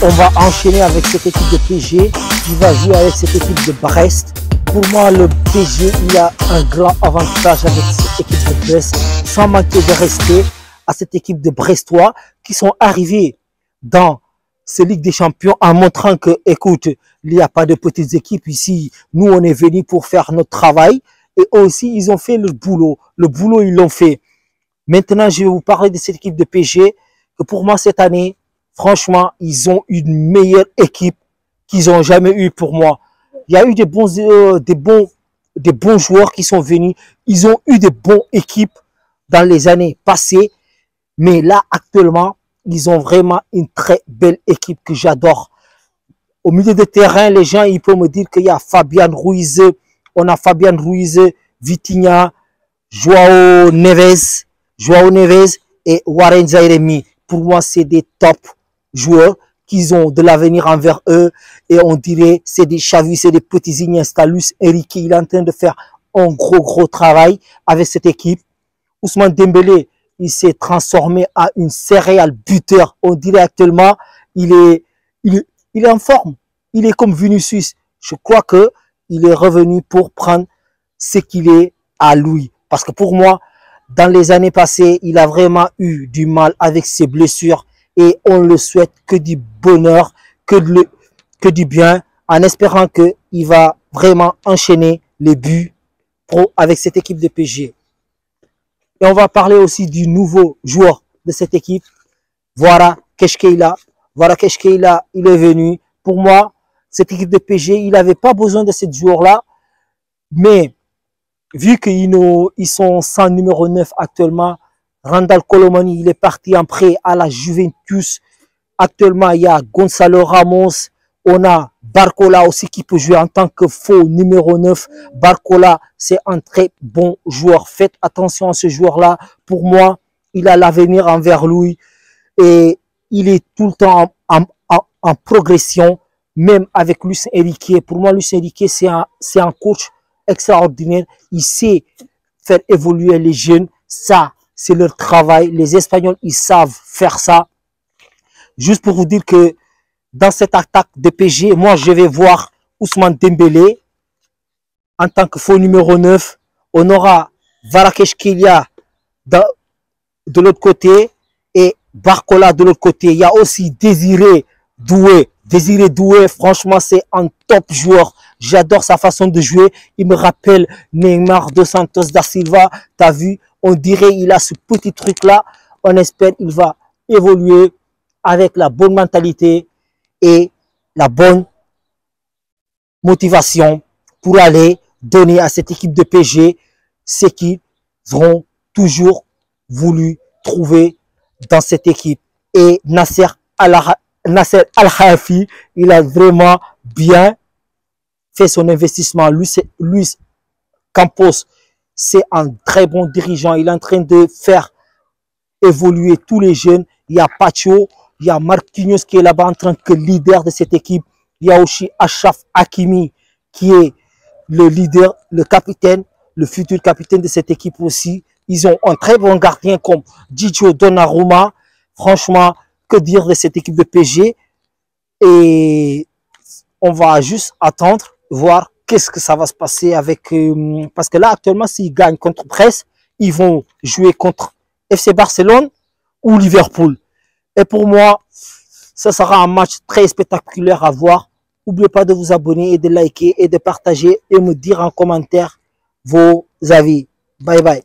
on va enchaîner avec cette équipe de PSG qui va jouer avec cette équipe de Brest. Pour moi, le PSG, il a un grand avantage avec cette équipe de Brest, sans manquer de respect à cette équipe de Brestois qui sont arrivés dans cette Ligue des Champions en montrant que, écoute, il n'y a pas de petites équipes ici. Nous, on est venus pour faire notre travail. Et eux aussi, ils ont fait le boulot. Le boulot, ils l'ont fait. Maintenant, je vais vous parler de cette équipe de PSG. Que pour moi, cette année, franchement, ils ont une meilleure équipe qu'ils n'ont jamais eu pour moi. Il y a eu des bons joueurs qui sont venus. Ils ont eu des bonnes équipes dans les années passées. Mais là, actuellement, ils ont vraiment une très belle équipe que j'adore. Au milieu de terrain, les gens, ils peuvent me dire qu'il y a Fabian Ruiz. On a Fabian Ruiz, Vitinha, Joao Neves et Warren Zaïre-Emery. Pour moi, c'est des top joueurs qui ont de l'avenir envers eux. Et on dirait, c'est des Xavi, c'est des petits Iniesta. Luis Enrique, il est en train de faire un gros travail avec cette équipe. Ousmane Dembélé, il s'est transformé en une céréale buteur. On dirait actuellement, il est en forme. Il est comme Vinicius. Je crois que il est revenu pour prendre ce qu'il est à lui. Parce que pour moi, dans les années passées, il a vraiment eu du mal avec ses blessures et on le souhaite que du bonheur, que du bien, en espérant qu'il va vraiment enchaîner les buts pro avec cette équipe de PSG. Et on va parler aussi du nouveau joueur de cette équipe, Voilà Keshkeila. Voilà Keshkeila, il est venu. Pour moi, cette équipe de PSG, il n'avait pas besoin de ce joueur-là, mais vu qu'ils sont sans numéro 9 actuellement, Randal Colomani, il est parti en prêt à la Juventus. Actuellement, il y a Gonzalo Ramos. On a Barcola aussi qui peut jouer en tant que faux numéro 9. Barcola, c'est un très bon joueur. Faites attention à ce joueur-là. Pour moi, il a l'avenir envers lui. Et il est tout le temps en progression, même avec Luis Enrique. Pour moi, Luis Enrique, c'est un coach extraordinaire. Il sait faire évoluer les jeunes. Ça, c'est leur travail. Les Espagnols, ils savent faire ça. Juste pour vous dire que dans cette attaque de PSG, moi, je vais voir Ousmane Dembélé en tant que faux numéro 9. On aura Kvaratskhelia de l'autre côté et Barcola de l'autre côté. Il y a aussi Désiré Doué. Désiré Doué, franchement, c'est un top joueur. J'adore sa façon de jouer. Il me rappelle Neymar dos Santos da Silva. T'as vu, on dirait il a ce petit truc-là. On espère qu'il va évoluer avec la bonne mentalité et la bonne motivation pour aller donner à cette équipe de PSG ce qu'ils auront toujours voulu trouver dans cette équipe. Et Nasser Al-Khelaifi, il a vraiment bien fait son investissement. Luis Campos, c'est un très bon dirigeant. Il est en train de faire évoluer tous les jeunes. Il y a Pacho, il y a Marquinhos qui est là-bas en tant que leader de cette équipe. Il y a aussi Achraf Hakimi qui est le leader, le capitaine, le futur capitaine de cette équipe aussi. Ils ont un très bon gardien comme Gigio Donnarumma. Franchement, que dire de cette équipe de PSG? Et on va juste attendre, voir qu'est-ce que ça va se passer avec... parce que là, actuellement, s'ils gagnent contre Brest, ils vont jouer contre FC Barcelone ou Liverpool. Et pour moi, ça sera un match très spectaculaire à voir. N'oubliez pas de vous abonner et de liker et de partager et me dire en commentaire vos avis. Bye bye.